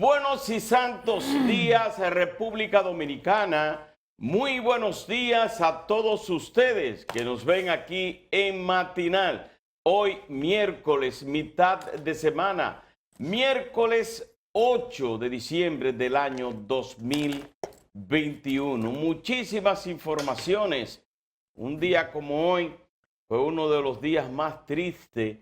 buenos y santos días, República Dominicana. Muy buenos días a todos ustedes que nos ven aquí en Matinal. Hoy miércoles, mitad de semana, miércoles 8 de diciembre del año 2021. Muchísimas informaciones. Un día como hoy fue uno de los días más tristes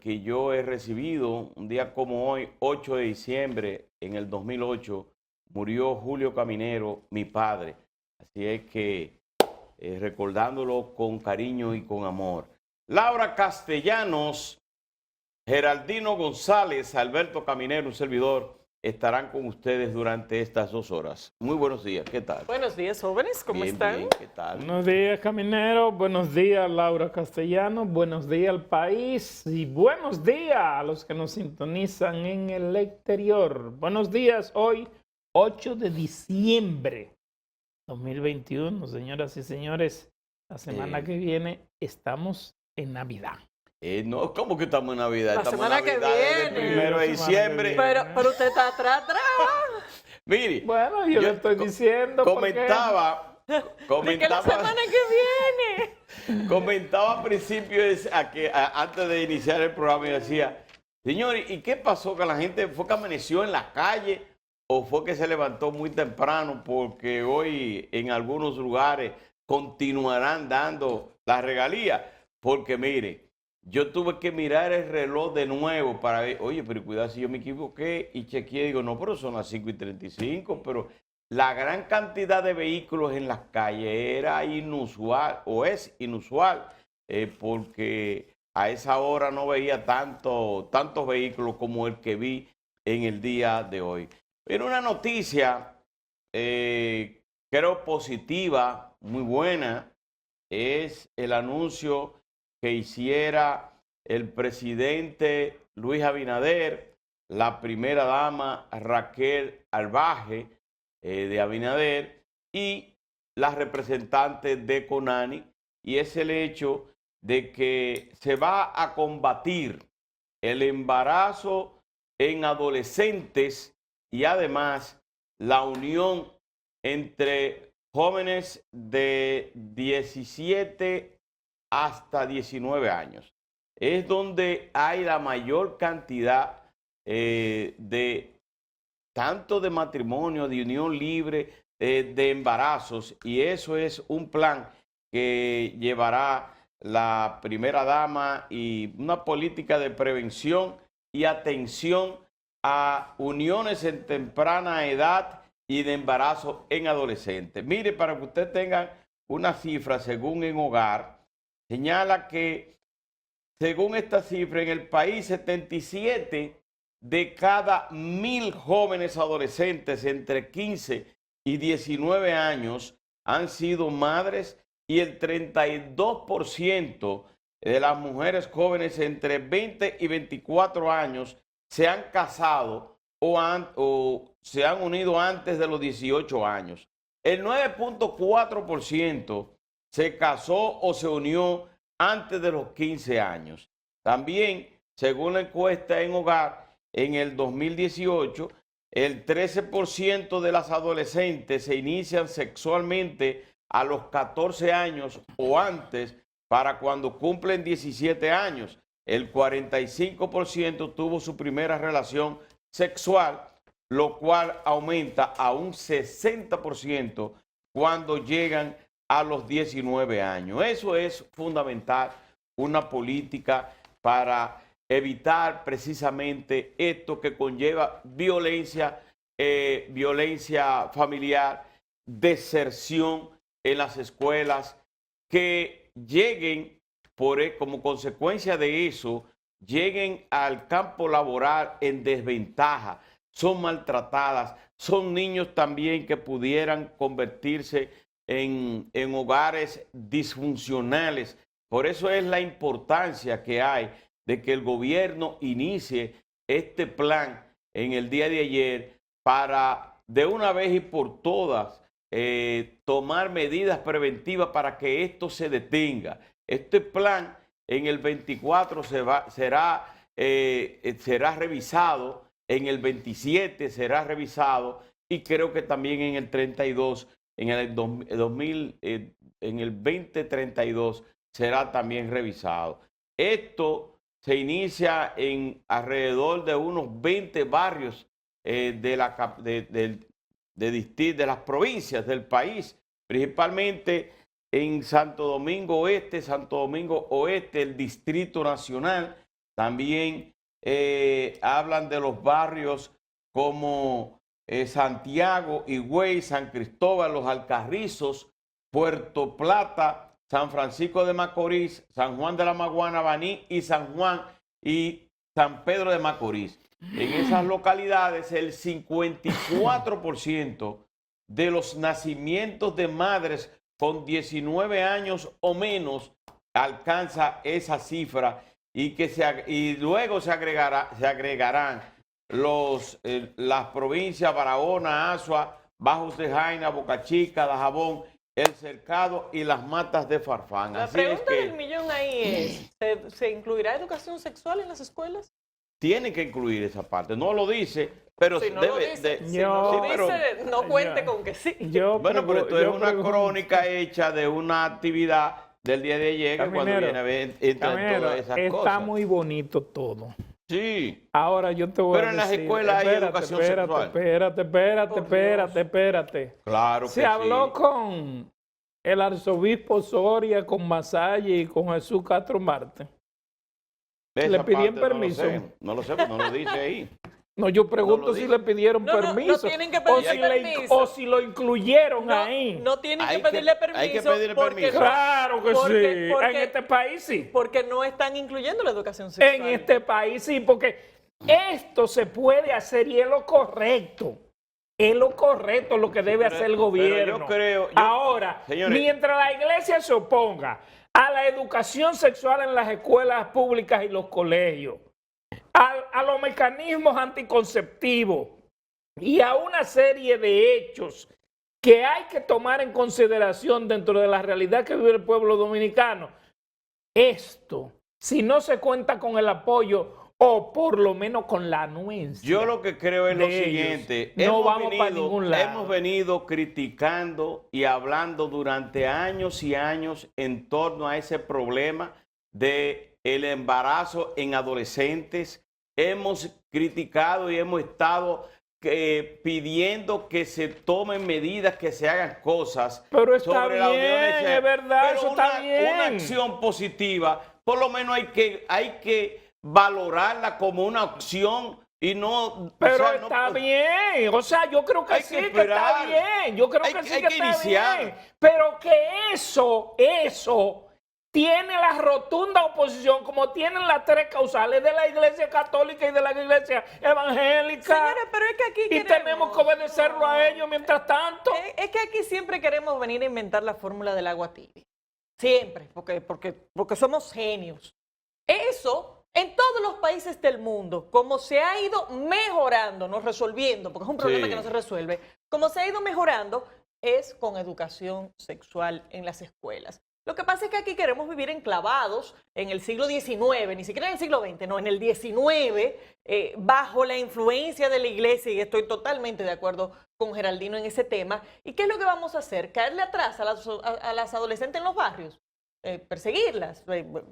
que yo he recibido. Un día como hoy, 8 de diciembre, en el 2008, murió Julio Caminero, mi padre. Así es que recordándolo con cariño y con amor. Laura Castellanos, Geraldino González, Alberto Caminero, un servidor, estarán con ustedes durante estas 2 horas. Muy buenos días, ¿qué tal? Buenos días, jóvenes, ¿cómo están? Bien, ¿qué tal? Buenos días, Caminero. Buenos días, Laura Castellanos. Buenos días al país y buenos días a los que nos sintonizan en el exterior. Buenos días, hoy, 8 de diciembre 2021, señoras y señores. La semana que viene estamos en Navidad. No, ¿cómo que estamos en Navidad? La Estamos en semana que Navidad desde el viene. 1 de La semana diciembre. que viene. Pero usted está atrás. Mire, Bueno, yo le estoy diciendo comentaba, Porque la semana que viene. comentaba al principio, antes de iniciar el programa, y decía, señores, ¿y qué pasó? ¿Que la gente fue que amaneció en la calle o fue que se levantó muy temprano? Porque hoy en algunos lugares continuarán dando la regalía. Porque mire, yo tuve que mirar el reloj de nuevo para ver, oye, pero cuidado si yo me equivoqué, y chequeé, digo, no, pero son las 5:35, pero la gran cantidad de vehículos en las calles era inusual, o es inusual, porque a esa hora no veía tantos vehículos como el que vi en el día de hoy. Pero una noticia, creo positiva, muy buena, es el anuncio que hiciera el presidente Luis Abinader, la primera dama Raquel Arbaje de Abinader y las representantes de CONANI, y es el hecho de que se va a combatir el embarazo en adolescentes y además la unión entre jóvenes de 17 hasta 19 años. Es donde hay la mayor cantidad de tanto de matrimonio, de unión libre, de embarazos, y eso es un plan que llevará la primera dama y una política de prevención y atención a uniones en temprana edad y de embarazo en adolescentes. Mire, para que usted tenga una cifra, según En Hogar, señala que, según esta cifra, en el país 77 de cada 1000 jóvenes adolescentes entre 15 y 19 años han sido madres, y el 32% de las mujeres jóvenes entre 20 y 24 años se han casado o se han unido antes de los 18 años. El 9.4% se casó o se unió antes de los 15 años. También, según la encuesta En Hogar, en el 2018, el 13% de las adolescentes se inician sexualmente a los 14 años o antes, para cuando cumplen 17 años. El 45% tuvo su primera relación sexual, lo cual aumenta a un 60% cuando llegan a los 19 años. Eso es fundamental, una política para evitar precisamente esto que conlleva violencia, violencia familiar, deserción en las escuelas, que lleguen como consecuencia de eso, lleguen al campo laboral en desventaja, son maltratadas, son niños también que pudieran convertirse en hogares disfuncionales. Por eso es la importancia que hay de que el gobierno inicie este plan en el día de ayer para de una vez y por todas tomar medidas preventivas para que esto se detenga. Este plan en el 24 será revisado en el 27 será revisado y creo que también en el 32, en el 2000, en el 2032 será también revisado. Esto se inicia en alrededor de unos 20 barrios de las provincias del país, principalmente en Santo Domingo Oeste, el Distrito Nacional. También hablan de los barrios como Santiago, Higüey, San Cristóbal, Los Alcarrizos, Puerto Plata, San Francisco de Macorís, San Juan de la Maguana, Baní y San Juan y San Pedro de Macorís. En esas localidades el 54% de los nacimientos de madres con 19 años o menos alcanza esa cifra y luego se agregarán las provincias Barahona, Azua, Bajos de Jaina, Boca Chica, Dajabón, El Cercado y las Matas de Farfán. La pregunta del millón ahí es, ¿se incluirá educación sexual en las escuelas? Tiene que incluir esa parte. No lo dice, pero si no debe... lo dice, no cuente con que sí. Bueno, pero esto es una crónica hecha de una actividad del día de ayer, que cuando viene a ver todas esas cosas. Está muy bonito todo. Sí. Ahora yo te voy a decir... Pero en las escuelas hay educación sexual. Espérate. Claro que sí. Se habló con el arzobispo Soria, con Masalle y con Jesús Castro Marte. Le pidieron permiso. No lo sé, no lo dice ahí. No, yo pregunto si le pidieron permiso. No tienen que pedirle permiso. O si lo incluyeron ahí. No tienen que pedirle permiso. Hay que pedirle permiso. Claro que sí. En este país sí. Porque no están incluyendo la educación sexual. En este país sí, porque esto se puede hacer y es lo correcto. Es lo correcto lo que debe hacer el gobierno. Ahora, señores, mientras la iglesia se oponga a la educación sexual en las escuelas públicas y los colegios, a los mecanismos anticonceptivos y a una serie de hechos que hay que tomar en consideración dentro de la realidad que vive el pueblo dominicano, esto, si no se cuenta con el apoyo o por lo menos con la anuencia. Yo lo que creo es lo siguiente. No vamos para ningún lado. Hemos venido criticando y hablando durante años y años en torno a ese problema de el embarazo en adolescentes. Hemos criticado y hemos estado pidiendo que se tomen medidas, que se hagan cosas. Pero está sobre bien, la universidad. es verdad, pero eso está bien. Una acción positiva, por lo menos hay que valorarla como una opción y no... Pero está bien, o sea, yo creo que sí que está bien, yo creo que sí que está bien, pero que eso tiene la rotunda oposición, como tienen las tres causales de la Iglesia Católica y de la Iglesia Evangélica. Señores, pero es que aquí tenemos que obedecerlo a ellos mientras tanto. Es que aquí siempre queremos venir a inventar la fórmula del agua tibia. Siempre, porque somos genios. Eso... En todos los países del mundo, como se ha ido mejorando, no resolviendo, porque es un problema que no se resuelve, como se ha ido mejorando es con educación sexual en las escuelas. Lo que pasa es que aquí queremos vivir enclavados en el siglo XIX, ni siquiera en el siglo XX, no, en el XIX, bajo la influencia de la iglesia, y estoy totalmente de acuerdo con Geraldino en ese tema. ¿Y qué es lo que vamos a hacer? ¿Caerle atrás a las adolescentes en los barrios? Perseguirlas,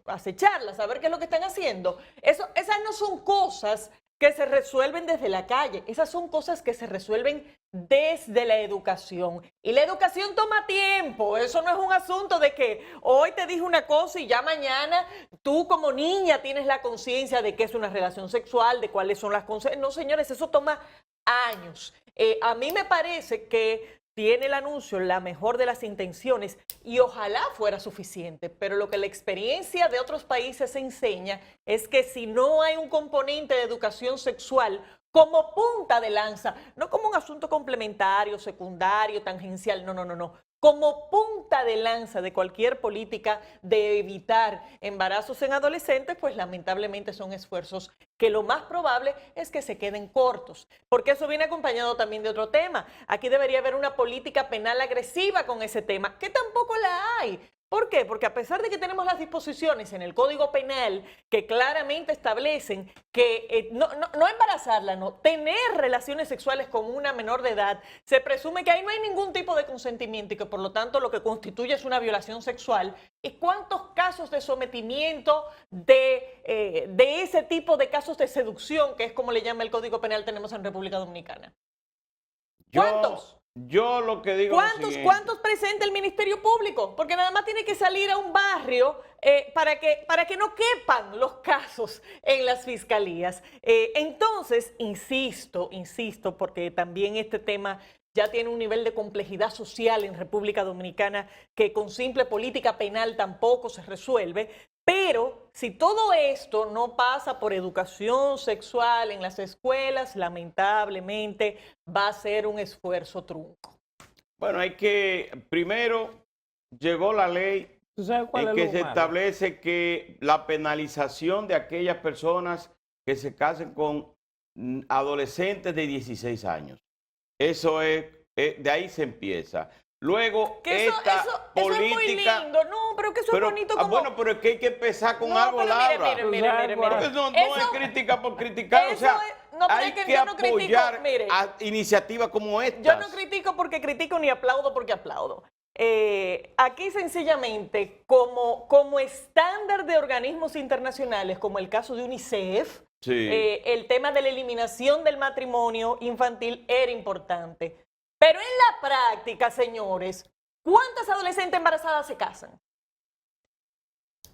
acecharlas, saber qué es lo que están haciendo. Esas no son cosas que se resuelven desde la calle, esas son cosas que se resuelven desde la educación. Y la educación toma tiempo, eso no es un asunto de que hoy te dije una cosa y ya mañana tú como niña tienes la conciencia de qué es una relación sexual, de cuáles son las consecuencias. No, señores, eso toma años. A mí me parece que tiene el anuncio la mejor de las intenciones y ojalá fuera suficiente, pero lo que la experiencia de otros países enseña es que si no hay un componente de educación sexual como punta de lanza, no como un asunto complementario, secundario, tangencial, no, como punta de lanza de cualquier política de evitar embarazos en adolescentes, pues lamentablemente son esfuerzos que lo más probable es que se queden cortos, porque eso viene acompañado también de otro tema. Aquí debería haber una política penal agresiva con ese tema, que tampoco la hay. ¿Por qué? Porque a pesar de que tenemos las disposiciones en el Código Penal que claramente establecen que no embarazarla, no, tener relaciones sexuales con una menor de edad, se presume que ahí no hay ningún tipo de consentimiento y que por lo tanto lo que constituye es una violación sexual. ¿Y cuántos casos de sometimiento de ese tipo de casos de seducción, que es como le llama el Código Penal, tenemos en República Dominicana? ¿Cuántos? Yo lo que digo es lo siguiente. ¿Cuántos presenta el Ministerio Público? Porque nada más tiene que salir a un barrio para que no quepan los casos en las fiscalías. Entonces, insisto, porque también este tema ya tiene un nivel de complejidad social en República Dominicana que con simple política penal tampoco se resuelve. Pero si todo esto no pasa por educación sexual en las escuelas, lamentablemente va a ser un esfuerzo trunco. Bueno, primero llegó la ley ¿Tú sabes cuál en es que lo se malo? establece que la penalización de aquellas personas que se casen con adolescentes de 16 años. Eso de ahí se empieza. Luego, Que eso es muy lindo. No, pero que eso es bonito como... Bueno, pero es que hay que empezar con No, algo, pero Laura. mire. Porque no es crítica por criticar, o sea, no, pero hay es que que yo no critico, apoyar mire. a iniciativas como estas. Yo no critico porque critico ni aplaudo porque aplaudo. Aquí sencillamente, como estándar de organismos internacionales, como el caso de UNICEF, Sí. el tema de la eliminación del matrimonio infantil era importante. Pero en la práctica, señores, ¿cuántas adolescentes embarazadas se casan?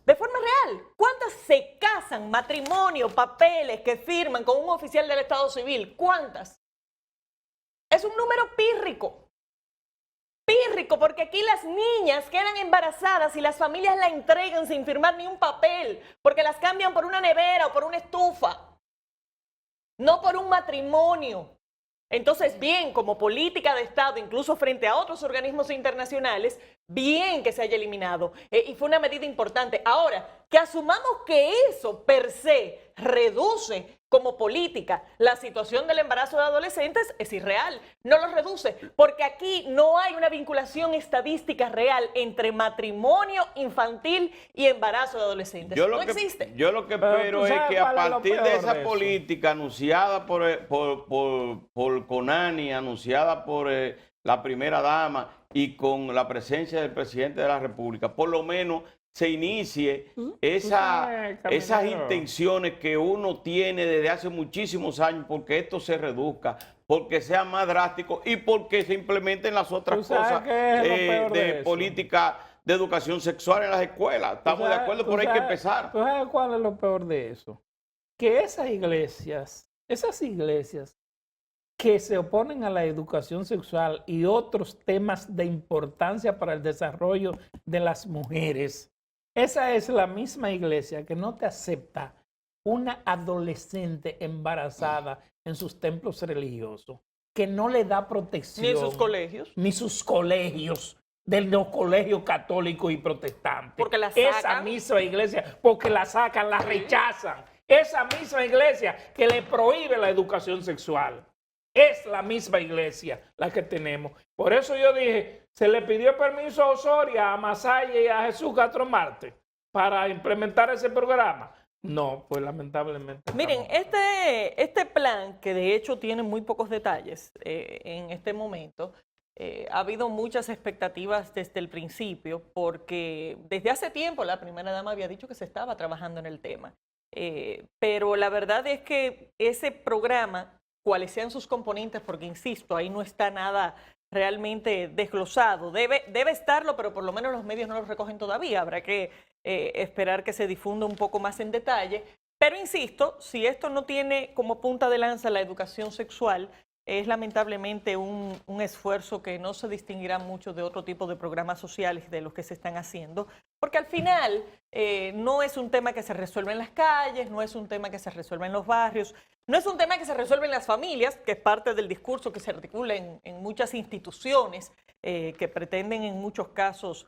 De forma real, ¿cuántas se casan? Matrimonio, papeles que firman con un oficial del Estado Civil, ¿cuántas? Es un número pírrico. Pírrico, porque aquí las niñas quedan embarazadas y las familias la entregan sin firmar ni un papel, porque las cambian por una nevera o por una estufa, no por un matrimonio. Entonces, bien, como política de Estado, incluso frente a otros organismos internacionales, bien que se haya eliminado. Y fue una medida importante. Ahora, que asumamos que eso per se reduce como política la situación del embarazo de adolescentes es irreal. No lo reduce, porque aquí no hay una vinculación estadística real entre matrimonio infantil y embarazo de adolescentes. No existe. Yo lo que Pero espero ¿tú es sabes que a cuál es lo partir de peor esa de eso? política anunciada por CONANI, anunciada por la primera dama y con la presencia del presidente de la República, por lo menos se inicie sabes, esas Caminero, intenciones que uno tiene desde hace muchísimos años, porque esto se reduzca, porque sea más drástico y porque se implementen las otras ¿Tú sabes cosas qué es lo peor de de eso? política de educación sexual en las escuelas. Estamos de acuerdo, pero hay que empezar. ¿Tú sabes cuál es lo peor de eso? Que esas iglesias que se oponen a la educación sexual y otros temas de importancia para el desarrollo de las mujeres, esa es la misma iglesia que no te acepta una adolescente embarazada en sus templos religiosos, que no le da protección. Ni en sus colegios. Ni sus colegios, de los colegios católicos y protestantes. Porque la Esa sacan. misma iglesia, porque la sacan, la rechazan. Esa misma iglesia que le prohíbe la educación sexual. Es la misma iglesia la que tenemos. Por eso yo dije, se le pidió permiso a Osoria, a Masaya y a Jesús Castro Marte para implementar ese programa. No, pues lamentablemente. Miren, estamos- este plan, que de hecho tiene muy pocos detalles en este momento, ha habido muchas expectativas desde el principio, porque desde hace tiempo la primera dama había dicho que se estaba trabajando en el tema. Pero la verdad es que ese programa, cuáles sean sus componentes, porque insisto, ahí no está nada realmente desglosado. Debe estarlo, pero por lo menos los medios no lo recogen todavía. Habrá que esperar que se difunda un poco más en detalle. Pero insisto, si esto no tiene como punta de lanza la educación sexual, es lamentablemente un esfuerzo que no se distinguirá mucho de otro tipo de programas sociales de los que se están haciendo, porque al final no es un tema que se resuelve en las calles, no es un tema que se resuelve en los barrios, no es un tema que se resuelve en las familias, que es parte del discurso que se articula en muchas instituciones que pretenden en muchos casos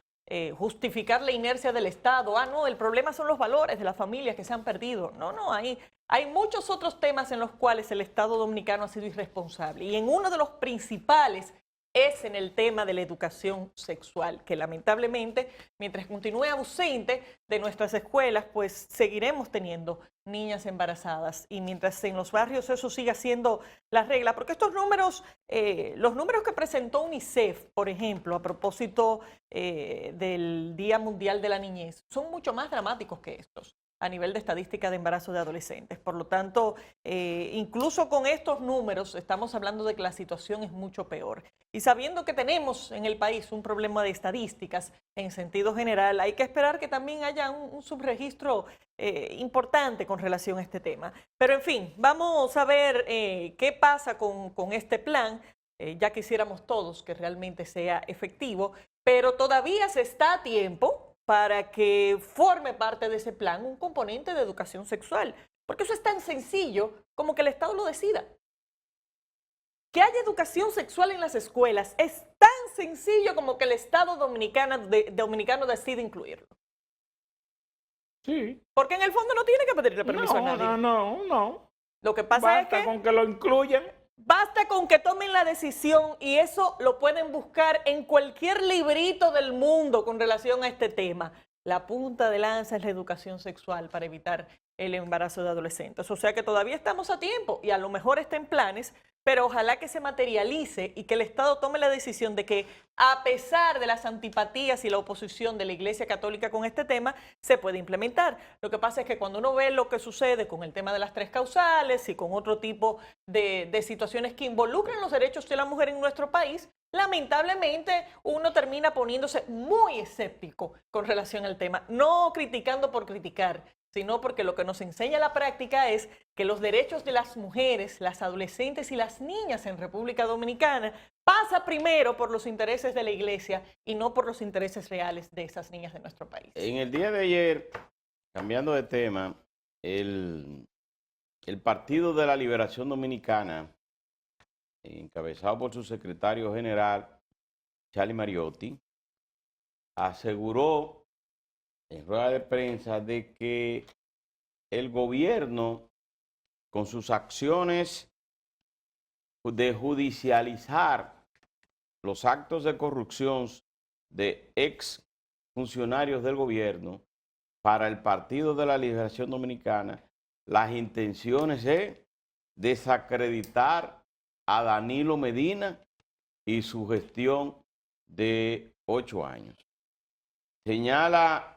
justificar la inercia del Estado. Ah, no, el problema son los valores de las familias que se han perdido. No, hay muchos otros temas en los cuales el Estado dominicano ha sido irresponsable. Y en uno de los principales es en el tema de la educación sexual, que lamentablemente, mientras continúe ausente de nuestras escuelas, pues seguiremos teniendo niñas embarazadas. Y mientras en los barrios eso siga siendo la regla, porque estos números, los números que presentó UNICEF, por ejemplo, a propósito del Día Mundial de la Niñez, son mucho más dramáticos que estos a nivel de estadística de embarazo de adolescentes. Por lo tanto, incluso con estos números estamos hablando de que la situación es mucho peor. Y sabiendo que tenemos en el país un problema de estadísticas en sentido general, hay que esperar que también haya un subregistro importante con relación a este tema. Pero en fin, vamos a ver qué pasa con este plan. Ya quisiéramos todos que realmente sea efectivo, pero todavía se está a tiempo para que forme parte de ese plan un componente de educación sexual. Porque eso es tan sencillo como que el Estado lo decida. Que haya educación sexual en las escuelas es tan sencillo como que el Estado dominicano decide incluirlo. Sí. Porque en el fondo no tiene que pedirle permiso a nadie. No. Lo que pasa es Basta que con que lo incluyan. basta con que tomen la decisión y eso lo pueden buscar en cualquier librito del mundo con relación a este tema. La punta de lanza es la educación sexual para evitar el embarazo de adolescentes. O sea que todavía estamos a tiempo y a lo mejor está en planes, pero ojalá que se materialice y que el Estado tome la decisión de que, a pesar de las antipatías y la oposición de la Iglesia Católica con este tema, se puede implementar. Lo que pasa es que cuando uno ve lo que sucede con el tema de las 3 causales y con otro tipo de situaciones que involucran los derechos de la mujer en nuestro país, lamentablemente uno termina poniéndose muy escéptico con relación al tema, no criticando por criticar, sino porque lo que nos enseña la práctica es que los derechos de las mujeres, las adolescentes y las niñas en República Dominicana pasa primero por los intereses de la Iglesia y no por los intereses reales de esas niñas de nuestro país. En el día de ayer, cambiando de tema, el Partido de la Liberación Dominicana, encabezado por su secretario general, Charlie Mariotti, aseguró en rueda de prensa de que el gobierno, con sus acciones de judicializar los actos de corrupción de ex funcionarios del gobierno, para el Partido de la Liberación Dominicana, las intenciones es desacreditar a Danilo Medina y su gestión de 8 años. Señala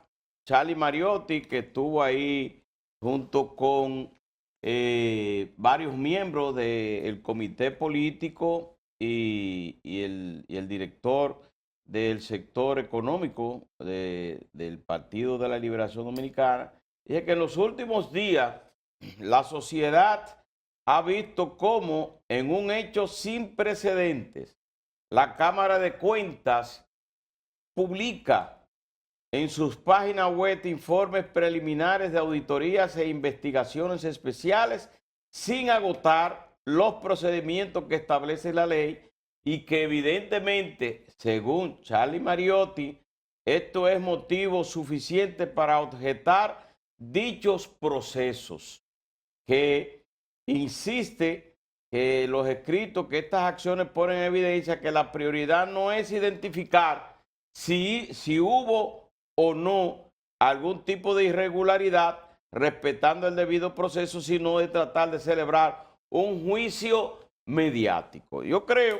Charlie Mariotti, que estuvo ahí junto con varios miembros del comité político y el director del sector económico del Partido de la Liberación Dominicana, dice que en los últimos días la sociedad ha visto cómo en un hecho sin precedentes la Cámara de Cuentas publica en sus páginas web informes preliminares de auditorías e investigaciones especiales sin agotar los procedimientos que establece la ley y que evidentemente, según Charlie Mariotti, esto es motivo suficiente para objetar dichos procesos, que insiste que los escritos, que estas acciones ponen en evidencia que la prioridad no es identificar si hubo o no algún tipo de irregularidad respetando el debido proceso, sino de tratar de celebrar un juicio mediático. Yo creo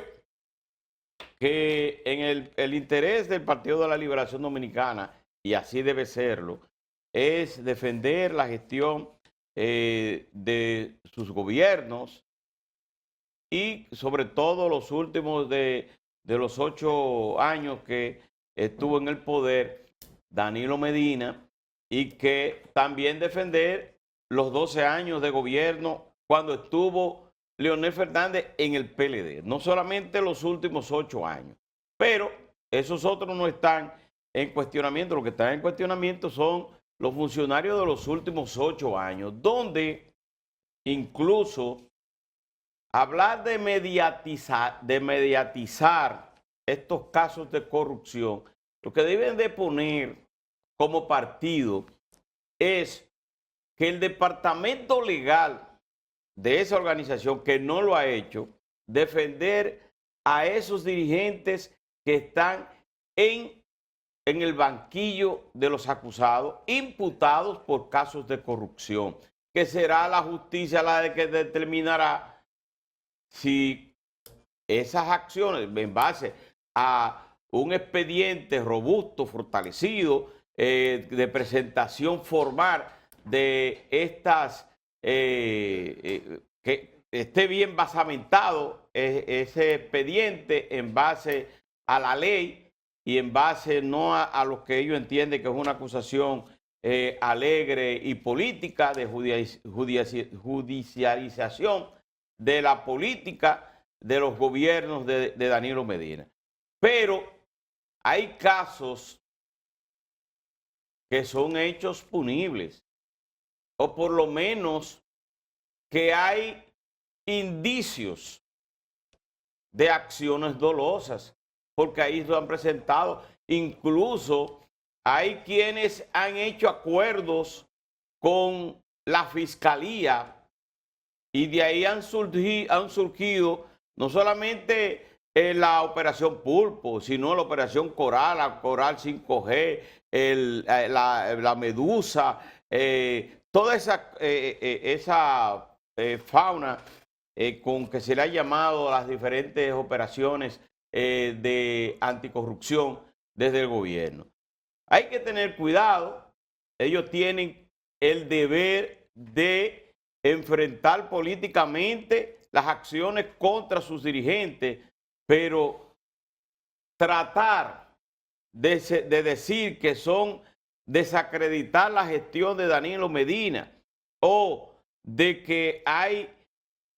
que en el interés del Partido de la Liberación Dominicana, y así debe serlo, es defender la gestión de sus gobiernos y sobre todo los últimos de los 8 años que estuvo en el poder Danilo Medina, y que también defender los 12 años de gobierno cuando estuvo Leonel Fernández en el PLD, no solamente los últimos 8 años, pero esos otros no están en cuestionamiento. Lo que está en cuestionamiento son los funcionarios de los últimos 8 años, donde incluso hablar de mediatizar estos casos de corrupción, lo que deben de poner como partido es que el departamento legal de esa organización, que no lo ha hecho, defender a esos dirigentes que están en el banquillo de los acusados, imputados por casos de corrupción, que será la justicia la que determinará si esas acciones, en base a un expediente robusto, fortalecido, de presentación formal de estas, que esté bien basamentado ese expediente en base a la ley y en base no a lo que ellos entienden que es una acusación alegre y política de judicialización de la política de los gobiernos de Danilo Medina. Pero hay casos que son hechos punibles, o por lo menos que hay indicios de acciones dolosas, porque ahí se han presentado, incluso hay quienes han hecho acuerdos con la fiscalía y de ahí han surgido no solamente la operación Pulpo, sino la operación Coral, la Coral 5G, la Medusa, toda esa fauna con que se le ha llamado las diferentes operaciones de anticorrupción desde el gobierno. Hay que tener cuidado, ellos tienen el deber de enfrentar políticamente las acciones contra sus dirigentes, pero tratar de decir que son desacreditar la gestión de Danilo Medina o de que hay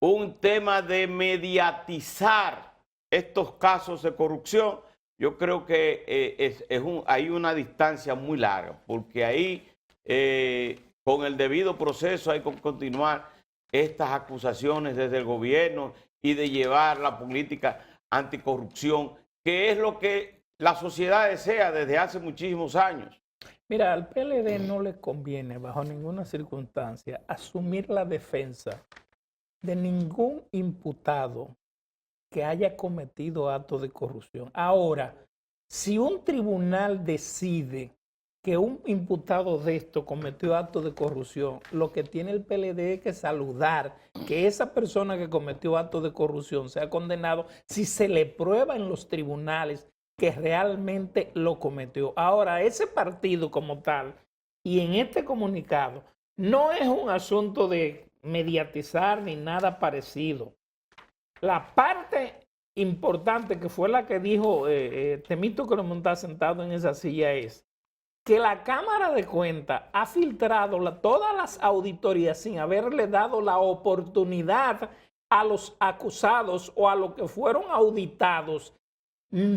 un tema de mediatizar estos casos de corrupción, yo creo que hay una distancia muy larga, porque ahí con el debido proceso hay que continuar estas acusaciones desde el gobierno y de llevar la política anticorrupción, que es lo que la sociedad desea desde hace muchísimos años. Mira, al PLD no le conviene bajo ninguna circunstancia asumir la defensa de ningún imputado que haya cometido actos de corrupción. Ahora, si un tribunal decide que un imputado de esto cometió actos de corrupción, lo que tiene el PLD es que saludar que esa persona que cometió actos de corrupción sea condenado si se le prueba en los tribunales que realmente lo cometió. Ahora, ese partido como tal, y en este comunicado, no es un asunto de mediatizar ni nada parecido. La parte importante que fue la que dijo Temito que no está sentado en esa silla es que la Cámara de Cuentas ha filtrado todas las auditorías sin haberle dado la oportunidad a los acusados o a los que fueron auditados,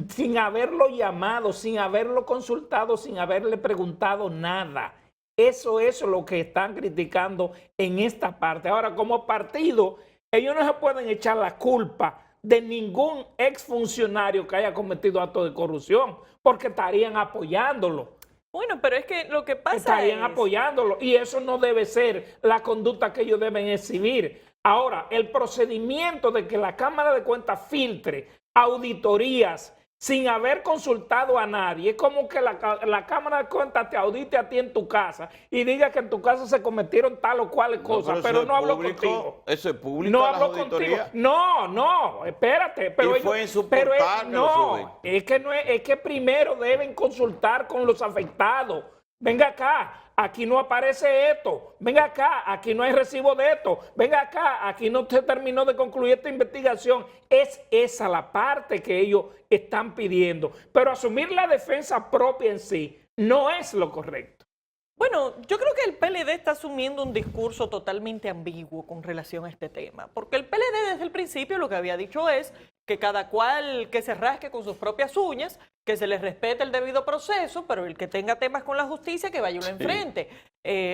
sin haberlo llamado, sin haberlo consultado, sin haberle preguntado nada. Eso es lo que están criticando en esta parte. Ahora, como partido, ellos no se pueden echar la culpa de ningún exfuncionario que haya cometido actos de corrupción, porque estarían apoyándolo. Bueno, pero es que lo que pasa estarían apoyándolo y eso no debe ser la conducta que ellos deben exhibir. Ahora, el procedimiento de que la Cámara de Cuentas filtre auditorías sin haber consultado a nadie, es como que la Cámara de Cuentas te audite a ti en tu casa y diga que en tu casa se cometieron tal o cual cosas, pero no habló contigo. Eso es público. No habló contigo. No, espérate. Pero y fue en su pero portal es que primero deben consultar con los afectados. Venga acá, aquí no aparece esto. Venga acá, aquí no hay recibo de esto. Venga acá, aquí no se terminó de concluir esta investigación. Es esa la parte que ellos están pidiendo. Pero asumir la defensa propia en sí no es lo correcto. Bueno, yo creo que el PLD está asumiendo un discurso totalmente ambiguo con relación a este tema, porque el PLD desde el principio lo que había dicho es que cada cual que se rasque con sus propias uñas, que se les respete el debido proceso, pero el que tenga temas con la justicia, que vaya y lo enfrente.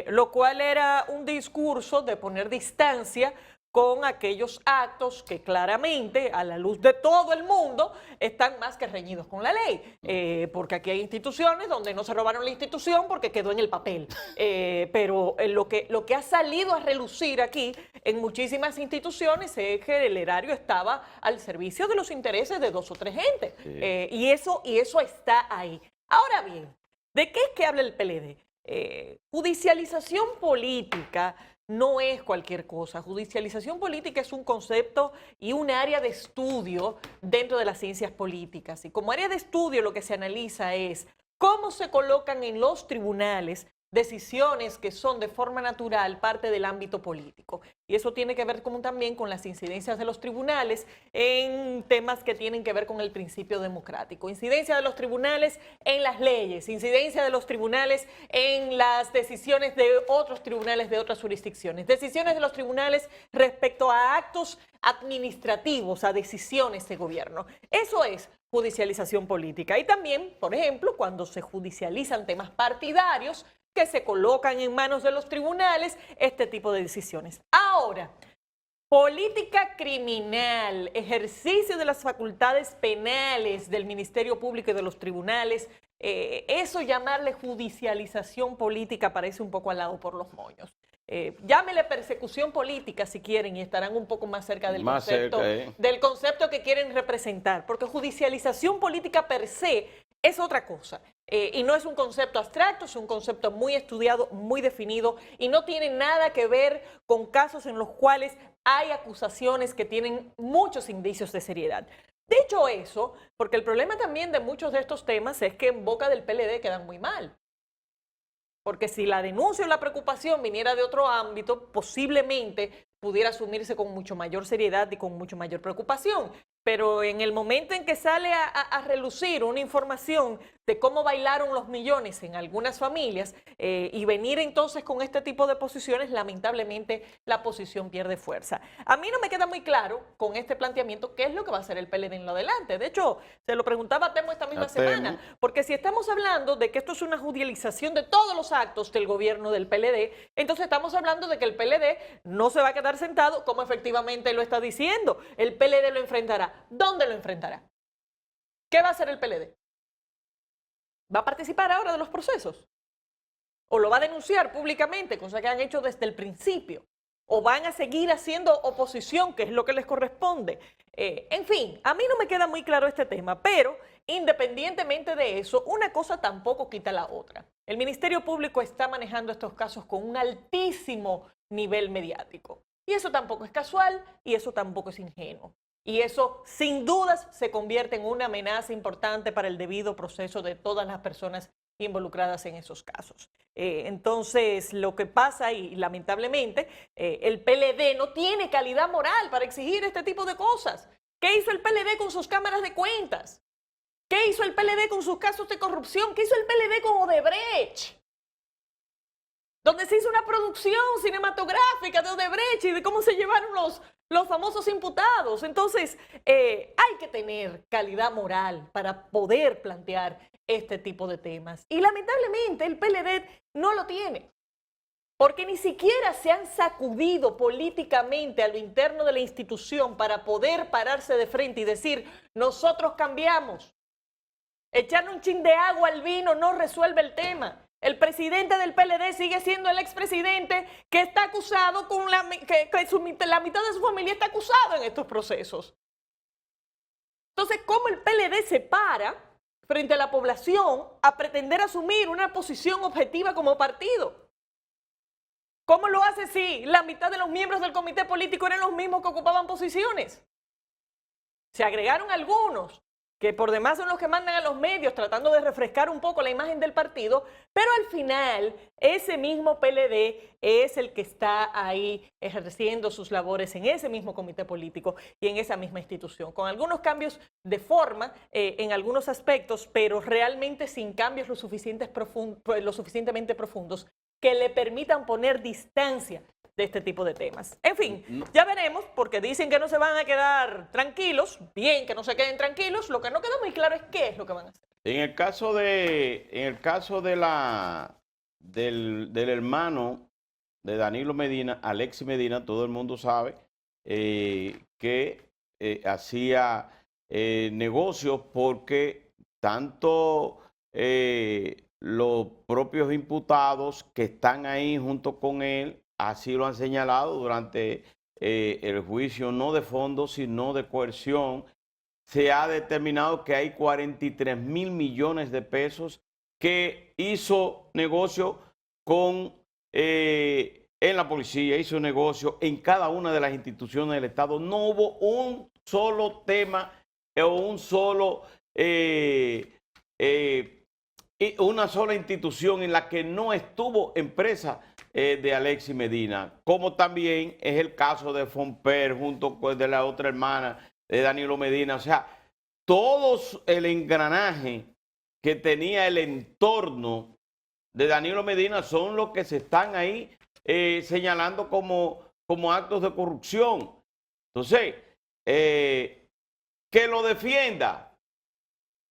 Lo cual era un discurso de poner distancia con aquellos actos que claramente, a la luz de todo el mundo, están más que reñidos con la ley. Porque aquí hay instituciones donde no se robaron la institución porque quedó en el papel. Pero lo que ha salido a relucir aquí en muchísimas instituciones es que el erario estaba al servicio de los intereses de 2 o 3 gentes. Sí. Y eso está ahí. Ahora bien, ¿de qué es que habla el PLD? Judicialización política no es cualquier cosa. Judicialización política es un concepto y un área de estudio dentro de las ciencias políticas. Y como área de estudio lo que se analiza es cómo se colocan en los tribunales decisiones que son de forma natural parte del ámbito político. Y eso tiene que ver también con las incidencias de los tribunales en temas que tienen que ver con el principio democrático. Incidencia de los tribunales en las leyes, incidencia de los tribunales en las decisiones de otros tribunales de otras jurisdicciones, decisiones de los tribunales respecto a actos administrativos, a decisiones de gobierno. Eso es judicialización política. Y también, por ejemplo, cuando se judicializan temas partidarios, que se colocan en manos de los tribunales este tipo de decisiones. Ahora, política criminal, ejercicio de las facultades penales del Ministerio Público y de los tribunales, eso llamarle judicialización política parece un poco al lado por los moños. Llámele persecución política si quieren y estarán un poco más cerca del del concepto que quieren representar, porque judicialización política per se es otra cosa. Y no es un concepto abstracto, es un concepto muy estudiado, muy definido y no tiene nada que ver con casos en los cuales hay acusaciones que tienen muchos indicios de seriedad. Dicho eso, porque el problema también de muchos de estos temas es que en boca del PLD quedan muy mal. Porque si la denuncia o la preocupación viniera de otro ámbito, posiblemente pudiera asumirse con mucho mayor seriedad y con mucho mayor preocupación. Pero en el momento en que sale a relucir una información de cómo bailaron los millones en algunas familias y venir entonces con este tipo de posiciones, lamentablemente la posición pierde fuerza. A mí no me queda muy claro con este planteamiento qué es lo que va a hacer el PLD en lo adelante. De hecho, se lo preguntaba a Temo esta misma semana, porque si estamos hablando de que esto es una judicialización de todos los actos del gobierno del PLD, entonces estamos hablando de que el PLD no se va a quedar sentado como efectivamente lo está diciendo. El PLD lo enfrentará. ¿Dónde lo enfrentará? ¿Qué va a hacer el PLD? ¿Va a participar ahora de los procesos? ¿O lo va a denunciar públicamente, cosa que han hecho desde el principio? ¿O van a seguir haciendo oposición, que es lo que les corresponde? En fin, a mí no me queda muy claro este tema, pero independientemente de eso, una cosa tampoco quita la otra. El Ministerio Público está manejando estos casos con un altísimo nivel mediático. Y eso tampoco es casual y eso tampoco es ingenuo. Y eso, sin dudas, se convierte en una amenaza importante para el debido proceso de todas las personas involucradas en esos casos. Entonces, lo que pasa, y lamentablemente, el PLD no tiene calidad moral para exigir este tipo de cosas. ¿Qué hizo el PLD con sus cámaras de cuentas? ¿Qué hizo el PLD con sus casos de corrupción? ¿Qué hizo el PLD con Odebrecht? Donde se hizo una producción cinematográfica de Odebrecht y de cómo se llevaron los famosos imputados. Entonces, hay que tener calidad moral para poder plantear este tipo de temas. Y lamentablemente el PLD no lo tiene, porque ni siquiera se han sacudido políticamente a lo interno de la institución para poder pararse de frente y decir, nosotros cambiamos. Echarle un chin de agua al vino no resuelve el tema. El presidente del PLD sigue siendo el expresidente que está acusado con la mitad de su familia está acusado en estos procesos. Entonces, ¿cómo el PLD se para frente a la población a pretender asumir una posición objetiva como partido? ¿Cómo lo hace si la mitad de los miembros del comité político eran los mismos que ocupaban posiciones? Se agregaron algunos, que por demás son los que mandan a los medios tratando de refrescar un poco la imagen del partido, pero al final ese mismo PLD es el que está ahí ejerciendo sus labores en ese mismo comité político y en esa misma institución, con algunos cambios de forma en algunos aspectos, pero realmente sin cambios lo suficientemente profundos que le permitan poner distancia de este tipo de temas. En fin, ya veremos, porque dicen que no se van a quedar tranquilos, bien que no se queden tranquilos, lo que no queda muy claro es qué es lo que van a hacer. En el caso del hermano de Danilo Medina, Alexis Medina, todo el mundo sabe que hacía negocios, porque tanto los propios imputados que están ahí junto con él, así lo han señalado durante el juicio, no de fondo, sino de coerción, se ha determinado que hay 43,000 millones de pesos que hizo negocio con, en la policía, hizo negocio en cada una de las instituciones del Estado. No hubo un solo tema o una sola institución en la que no estuvo empresa de Alexis Medina, como también es el caso de Fomper junto con de la otra hermana de Danilo Medina. O sea, todos el engranaje que tenía el entorno de Danilo Medina son los que se están ahí señalando como actos de corrupción. Entonces, que lo defienda,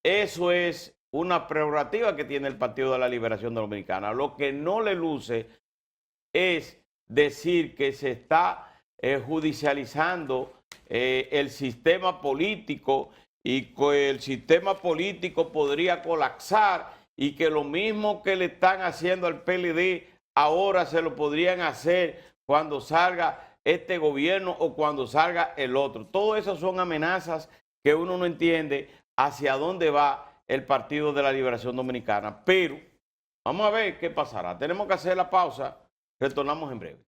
eso es una prerrogativa que tiene el Partido de la Liberación Dominicana. Lo que no le luce es decir que se está judicializando el sistema político y que el sistema político podría colapsar y que lo mismo que le están haciendo al PLD ahora se lo podrían hacer cuando salga este gobierno o cuando salga el otro. Todo eso son amenazas que uno no entiende hacia dónde va el Partido de la Liberación Dominicana. Pero vamos a ver qué pasará. Tenemos que hacer la pausa. Retornamos en breve.